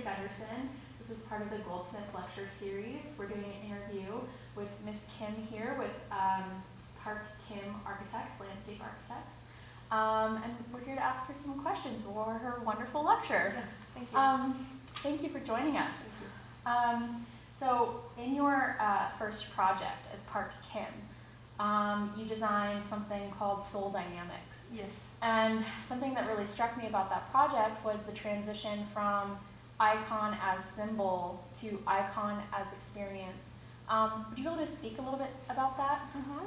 Ederson. This is part of the Goldsmith Lecture Series. We're doing an interview with Miss Kim here with PARKKIM Architects, Landscape Architects. And we're here to ask her some questions for her wonderful lecture. Yeah, thank you. Thank you for joining us. Thank you. So in your first project as PARKKIM, you designed something called Seoul Dynamics. Yes. And something that really struck me about that project was the transition from icon as symbol to icon as experience. Would you be able to speak a little bit about that? Mm-hmm.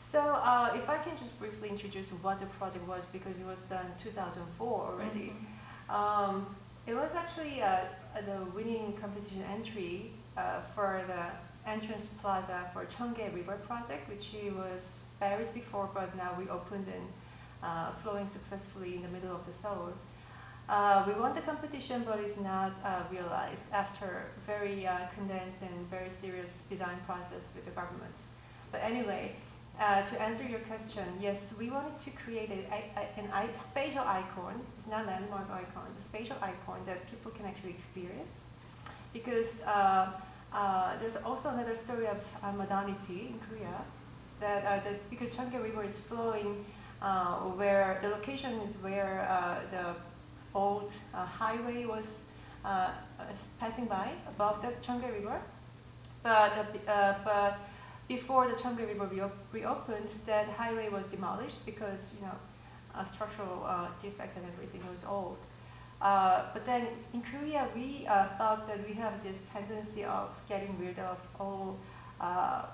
So if I can just briefly introduce what the project was, because it was done in 2004 already. Mm-hmm. It was actually the winning competition entry for the entrance plaza for Gyeonggi River project, which was buried before, but now reopened and flowing successfully in the middle of the Seoul. We won the competition, but it's not realized after very condensed and very serious design process with the government. But anyway, to answer your question, yes, we wanted to create a spatial icon. It's not a landmark icon, a spatial icon that people can actually experience. Because there's also another story of modernity in Korea, that because Gyeonggi River is flowing, where the location is where the old highway was passing by above the Gyeonggi River, but before the Gyeonggi River reopened, that highway was demolished because structural defect and everything was old. But then in Korea, we thought that we have this tendency of getting rid of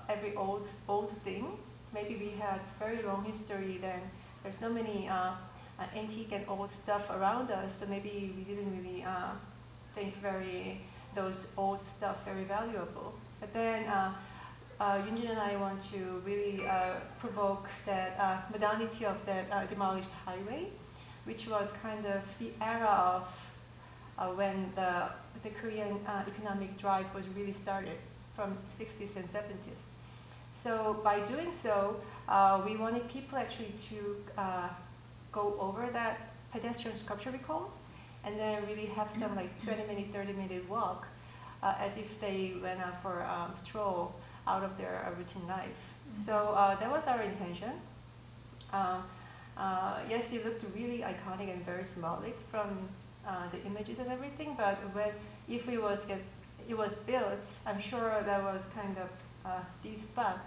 every old thing. Maybe we had very long history, then there's so many antique and old stuff around us, so maybe we didn't really think those old stuff very valuable. But then Yoon-Jin and I want to really provoke that modernity of that demolished highway, which was kind of the era of when the Korean economic drive was really started from 60s and 70s. So by doing so, we wanted people actually to go over that pedestrian sculpture we call, and then really have some like 20-minute, 30-minute walk as if they went out for a stroll out of their routine life. Mm-hmm. So that was our intention. Yes, it looked really iconic and very symbolic from the images and everything, but if it was built, I'm sure that was kind of the spot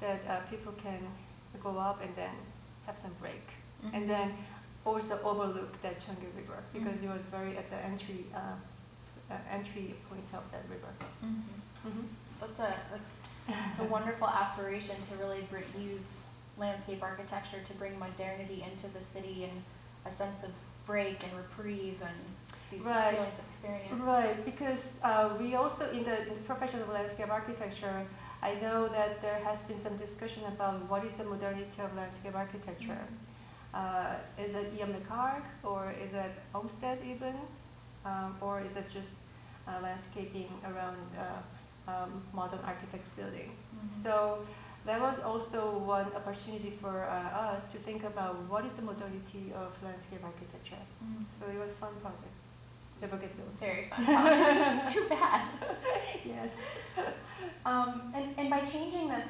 that people can go up and then have some break. Mm-hmm. And then also overlook that Gyeonggi River, because mm-hmm. it was very at the entry point of that river. Mm-hmm. Mm-hmm. That's a wonderful aspiration to really use landscape architecture to bring modernity into the city and a sense of break and reprieve and these right. feelings of experience. Right, because we also in the profession of landscape architecture, I know that there has been some discussion about what is the modernity of landscape architecture. Mm-hmm. Is it E.M. McCarg, or is it Olmsted even, or is it just landscaping around modern architects building? Mm-hmm. So that was also one opportunity for us to think about what is the modernity of landscape architecture. Mm-hmm. So it was a fun project. Never get built. Very fun project. It's too bad. Yes. And by changing this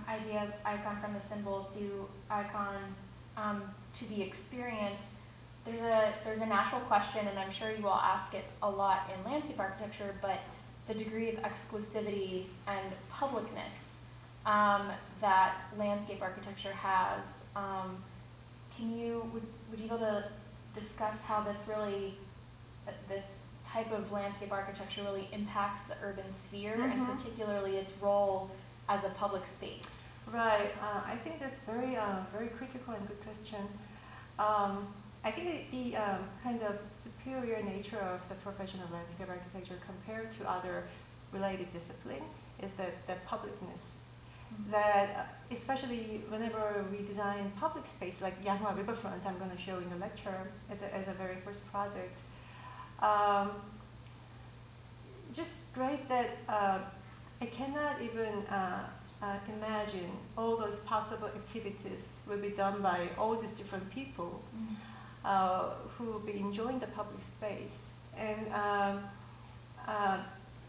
idea of icon from the symbol to icon to the experience, there's a natural question, and I'm sure you all ask it a lot in landscape architecture, but the degree of exclusivity and publicness that landscape architecture has. Would you be able to discuss how this type of landscape architecture really impacts the urban sphere, mm-hmm. and particularly its role as a public space? Right. I think that's very critical and good question. I think the kind of superior nature of the profession of landscape architecture compared to other related disciplines is that publicness. Mm-hmm. That especially whenever we design public space, like Yanghwa Riverfront, I'm going to show in the lecture as a very first project. Just great that I cannot even imagine all those possible activities will be done by all these different people, mm-hmm. Who will be enjoying the public space. And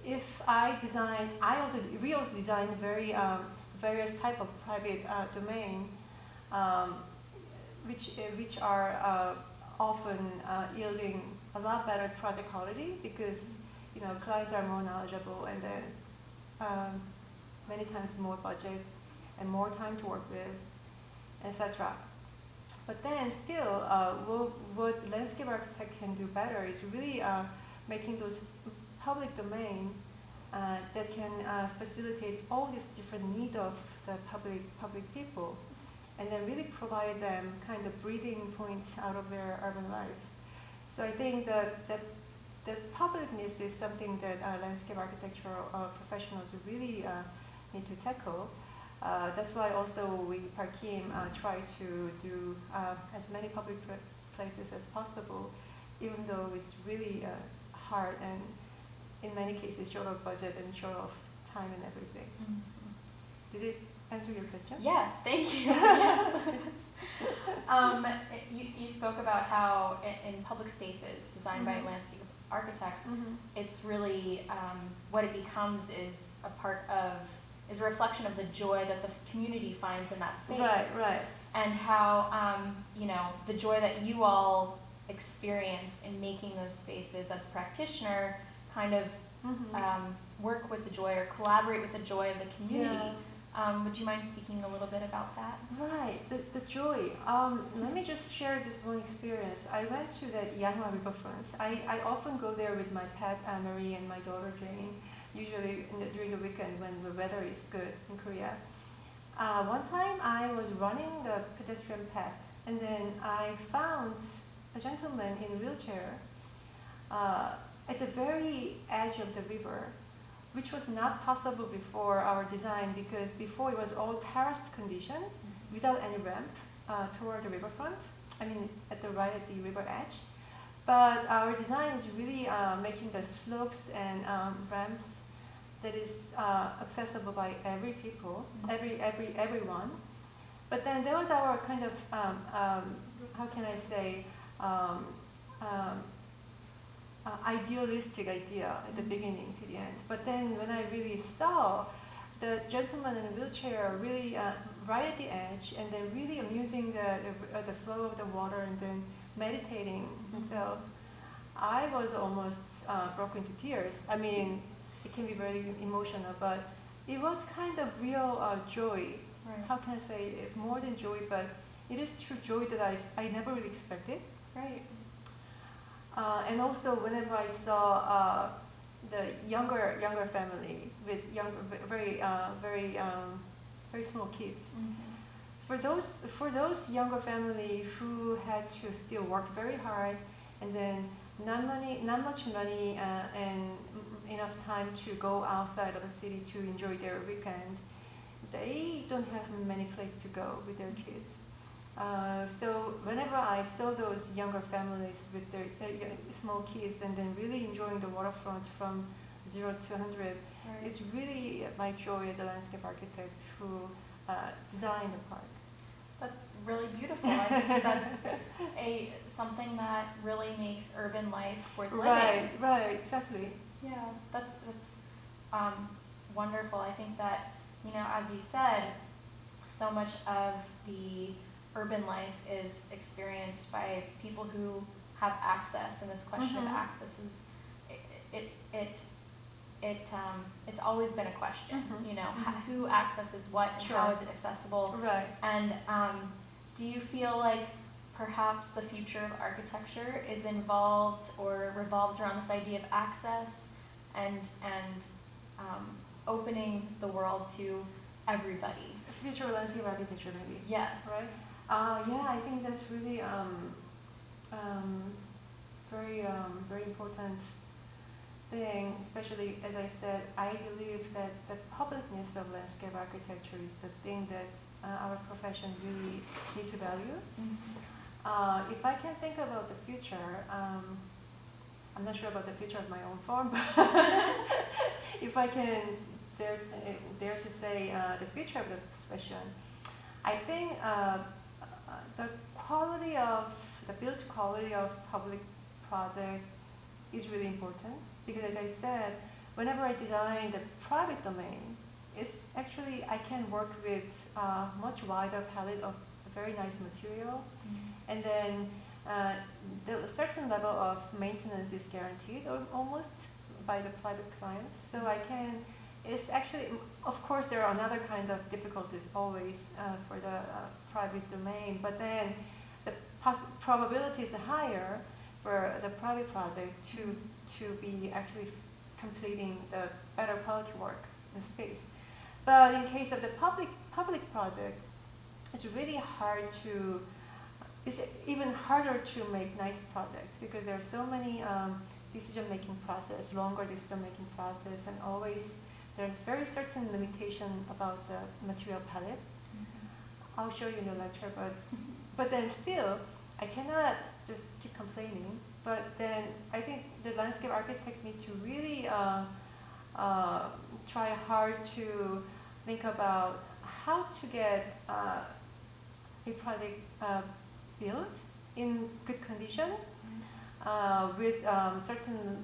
if we also design very various type of private domain, which are often yielding a lot better project quality because clients are more knowledgeable and then many times more budget and more time to work with, etc. But then still, what landscape architect can do better is really making those public domain that can facilitate all these different needs of the public people, and then really provide them kind of breathing points out of their urban life. So I think that the publicness is something that landscape architectural professionals really need to tackle. That's why also we PARKKIM try to do as many public places as possible, even though it's really hard and in many cases short of budget and short of time and everything. Mm-hmm. Did it answer your question? Yes, thank you. You spoke about how in public spaces designed by landscape architects, it's really what it becomes is is a reflection of the joy that the community finds in that space. Right. And how the joy that you all experience in making those spaces as a practitioner kind of work with the joy or collaborate with the joy of the community. Yeah. Would you mind speaking a little bit about that? Right, the joy. Let me just share this one experience. I went to that Yanghwa Riverfront. I often go there with my pet Marie and my daughter Jane, usually during the weekend when the weather is good in Korea. One time I was running the pedestrian path and then I found a gentleman in a wheelchair at the very edge of the river, which was not possible before our design because before it was all terraced condition without any ramp toward the riverfront, at the river edge. But our design is really making the slopes and ramps that is accessible by everyone. But then there was our kind of, how can I say, idealistic idea at the beginning to the end. But then when I really saw the gentleman in a wheelchair really right at the edge and then really amusing the flow of the water and then meditating himself, I was almost broke into tears. It can be very emotional, but it was kind of real joy. Right. How can I say it? More than joy, but it is true joy that I never really expected. Right. And also, whenever I saw the younger family with very small kids, for those younger family who had to still work very hard, and then not much money, and enough time to go outside of the city to enjoy their weekend, they don't have many places to go with their kids. So whenever I saw those younger families with their small kids and then really enjoying the waterfront from 0 to 100, it's really my joy as a landscape architect who designed the park. That's really beautiful. I think that's something that really makes urban life worth living. Right, exactly. Yeah, that's wonderful. I think that, as you said, so much of the urban life is experienced by people who have access, and this question of access is, it's always been a question, who accesses what and how is it accessible? Right. And do you feel like perhaps the future of architecture is involved or revolves around this idea of access and opening the world to everybody? Future landscape architecture, maybe. Yes. Right. I think that's really very important thing. Especially as I said, I believe that the publicness of landscape architecture is the thing that our profession really need to value. If I can think about the future, I'm not sure about the future of my own farm, but if I can dare to say the future of the profession, I think the build quality of public project is really important. Because as I said, whenever I design the private domain, it's actually I can work with a much wider palette of very nice material, and then the certain level of maintenance is guaranteed almost by the private client. So I can, it's actually, of course there are another kind of difficulties always for the private domain, but then the probability is higher for the private project to be actually completing the better quality work in space. But in case of the public project, it's really hard to, it's even harder to make nice projects because there are so many decision-making process, longer decision-making process, and always there's very certain limitation about the material palette. I'll show you in the lecture, but then still, I cannot just keep complaining. But then I think the landscape architect need to really try hard to think about how to get a project built in good condition with certain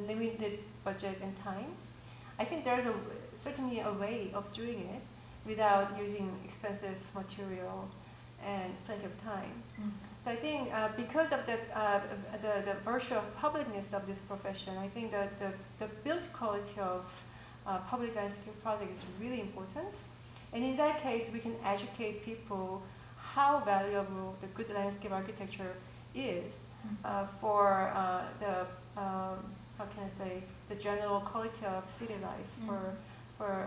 limited budget and time. I think there's certainly a way of doing it without using expensive material and plenty of time. So I think because of the virtual publicness of this profession, I think that the build quality of public landscape project is really important. And in that case, we can educate people how valuable the good landscape architecture is for the, how can I say, the general quality of city life for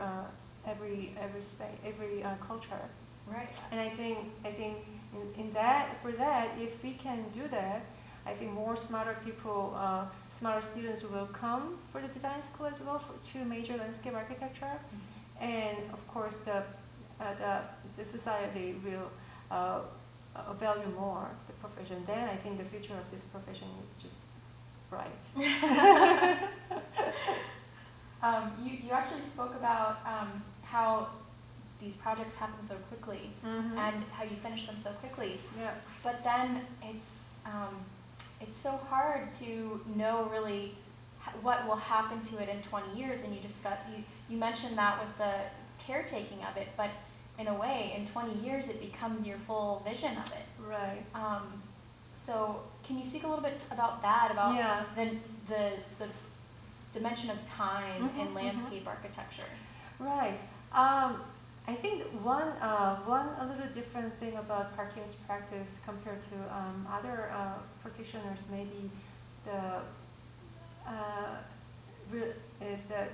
every space, every culture. Right. And I think in that, for that, if we can do that, I think more smarter people, smarter students will come for the design school as well to major landscape architecture, and of course the society will value more the profession. Then I think the future of this profession is just bright. You actually spoke about how these projects happen so quickly and how you finish them so quickly. Yeah. But then it's so hard to know really what will happen to it in 20 years. And you mentioned that with the caretaking of it, but in a way, in 20 years, it becomes your full vision of it. Right. So can you speak a little bit about that, about the dimension of time in landscape architecture? Right. I think one a little different thing about PARKKIM's practice compared to other practitioners maybe is that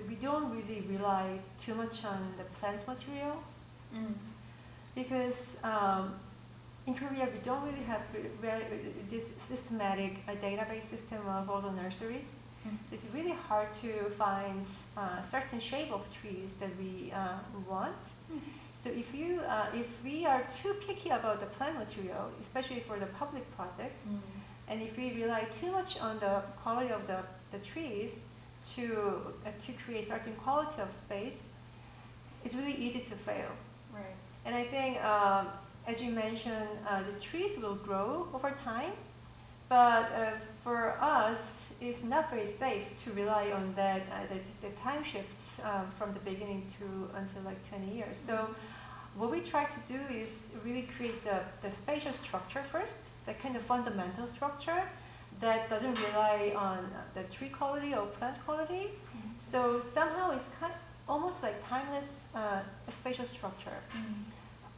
we don't really rely too much on the plant materials because in Korea we don't really have this systematic database system of all the nurseries. It's really hard to find certain shape of trees that we want. So if we are too picky about the plant material, especially for the public project, and if we rely too much on the quality of the trees to create certain quality of space, it's really easy to fail. Right. And I think, as you mentioned, the trees will grow over time, but for us, it's not very safe to rely on that the time shifts from the beginning until like 20 years. So what we try to do is really create the spatial structure first, the kind of fundamental structure that doesn't rely on the tree quality or plant quality. So somehow it's kind of almost like timeless spatial structure.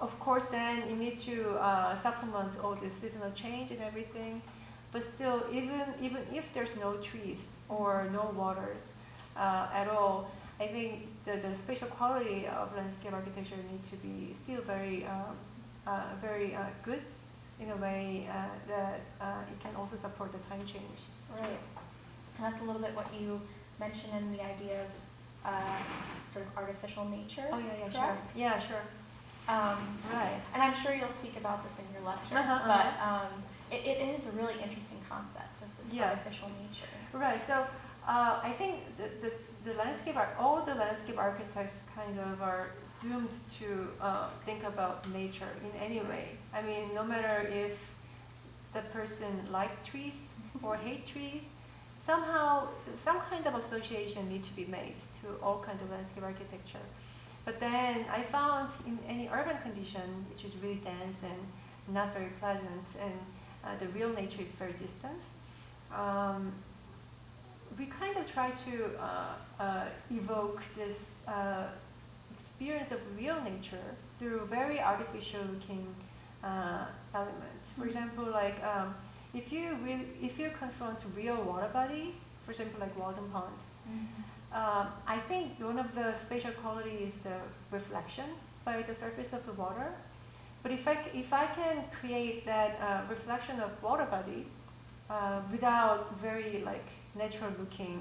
Of course, then you need to supplement all the seasonal change and everything. But still, even if there's no trees or no waters at all, I think the spatial quality of landscape architecture needs to be still very good in a way that it can also support the time change. Right. And that's a little bit what you mentioned in the idea of sort of artificial nature. Oh yeah, correct? Sure. Yeah, sure. Right. And I'm sure you'll speak about this in your lecture, but it is a really interesting concept of this artificial nature. Right. So I think the landscape all the landscape architects kind of are doomed to think about nature in any way. I mean, no matter if the person likes trees or hate trees, somehow some kind of association needs to be made to all kinds of landscape architecture. But then I found in any urban condition, which is really dense and not very pleasant, and the real nature is very distant, we kind of try to evoke this experience of real nature through very artificial looking elements. For example, like if you confront real water body, for example, like Walden Pond, I think one of the spatial quality is the reflection by the surface of the water. But if I can create that reflection of water body without very like natural looking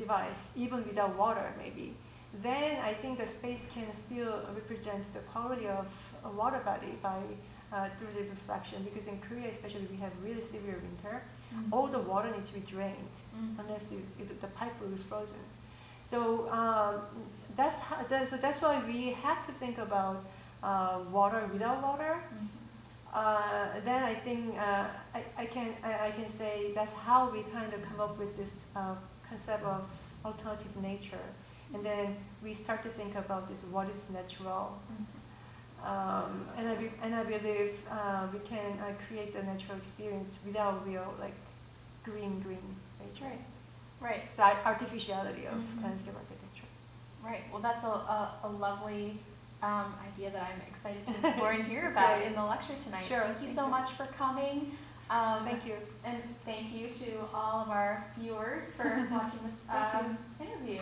device, even without water maybe, then I think the space can still represent the quality of a water body by through the reflection. Because in Korea especially, we have really severe winter. All the water needs to be drained unless the pipe will be frozen. So that's why we have to think about water without water. Then I think I can say that's how we kind of come up with this concept of alternative nature, and then we start to think about this: what is natural? And I believe we can create the natural experience without real like green nature. Right. It's the artificiality of landscape architecture. Right. Well, that's a lovely idea that I'm excited to explore and hear about in the lecture tonight. Sure. Thank you so much for coming. Thank you. And thank you to all of our viewers for watching this interview.